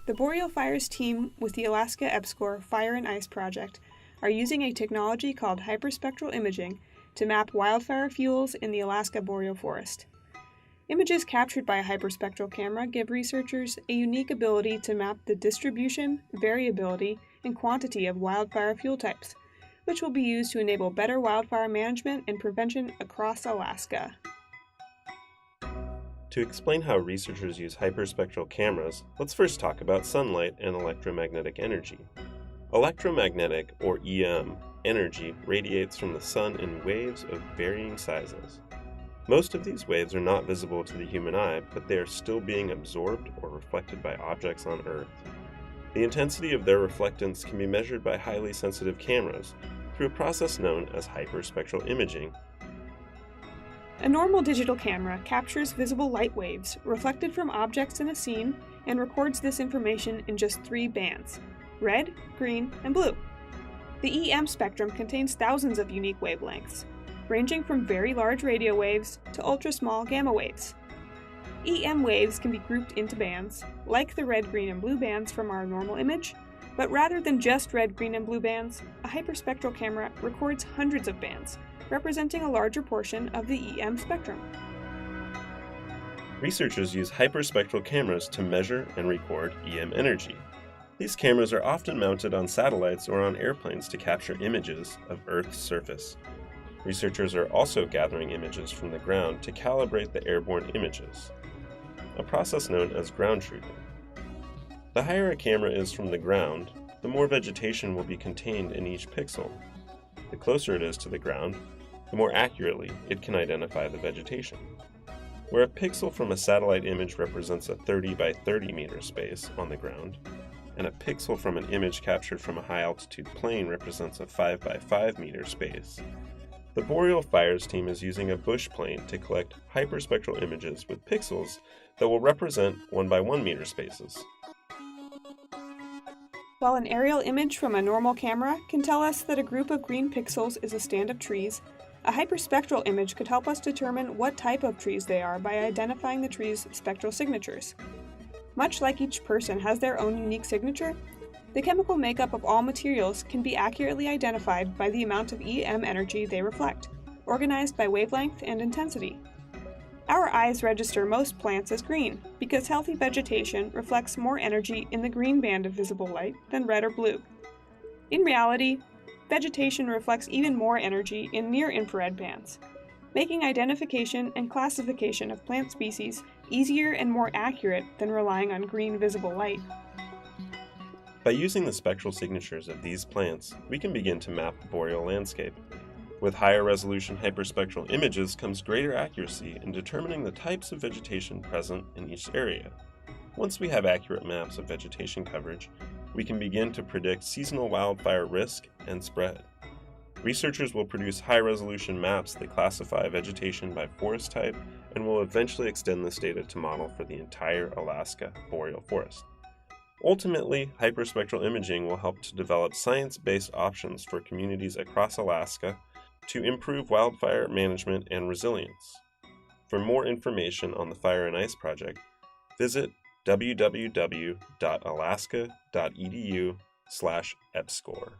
The Boreal Fire's team with the Alaska EPSCoR Fire and Ice Project are using a technology called hyperspectral imaging to map wildfire fuels in the Alaska boreal forest. Images captured by a hyperspectral camera give researchers a unique ability to map the distribution, variability, and quantity of wildfire fuel types, which will be used to enable better wildfire management and prevention across Alaska. To explain how researchers use hyperspectral cameras, let's first talk about sunlight and electromagnetic energy. Electromagnetic, or EM, energy radiates from the sun in waves of varying sizes. Most of these waves are not visible to the human eye, but they are still being absorbed or reflected by objects on Earth. The intensity of their reflectance can be measured by highly sensitive cameras through a process known as hyperspectral imaging. A normal digital camera captures visible light waves reflected from objects in a scene and records this information in just 3 bands: red, green, and blue. The EM spectrum contains thousands of unique wavelengths, ranging from very large radio waves to ultra-small gamma waves. EM waves can be grouped into bands, like the red, green, and blue bands from our normal image, but rather than just red, green, and blue bands, a hyperspectral camera records hundreds of bands, representing a larger portion of the EM spectrum. Researchers use hyperspectral cameras to measure and record EM energy. These cameras are often mounted on satellites or on airplanes to capture images of Earth's surface. Researchers are also gathering images from the ground to calibrate the airborne images, a process known as ground truthing. The higher a camera is from the ground, the more vegetation will be contained in each pixel. The closer it is to the ground, the more accurately it can identify the vegetation. Where a pixel from a satellite image represents a 30 by 30 meter space on the ground, and a pixel from an image captured from a high-altitude plane represents a 5 by 5 meter space, the Boreal Fires team is using a bush plane to collect hyperspectral images with pixels that will represent 1 by 1 meter spaces. While an aerial image from a normal camera can tell us that a group of green pixels is a stand of trees, a hyperspectral image could help us determine what type of trees they are by identifying the tree's spectral signatures. Much like each person has their own unique signature, the chemical makeup of all materials can be accurately identified by the amount of EM energy they reflect, organized by wavelength and intensity. Our eyes register most plants as green because healthy vegetation reflects more energy in the green band of visible light than red or blue. In reality, vegetation reflects even more energy in near-infrared bands, making identification and classification of plant species easier and more accurate than relying on green visible light. By using the spectral signatures of these plants, we can begin to map the boreal landscape. With higher resolution hyperspectral images comes greater accuracy in determining the types of vegetation present in each area. Once we have accurate maps of vegetation coverage, we can begin to predict seasonal wildfire risk and spread. Researchers will produce high-resolution maps that classify vegetation by forest type and will eventually extend this data to model for the entire Alaska boreal forest. Ultimately, hyperspectral imaging will help to develop science-based options for communities across Alaska to improve wildfire management and resilience. For more information on the Fire and Ice Project, visit www.alaska.edu/EPSCoR.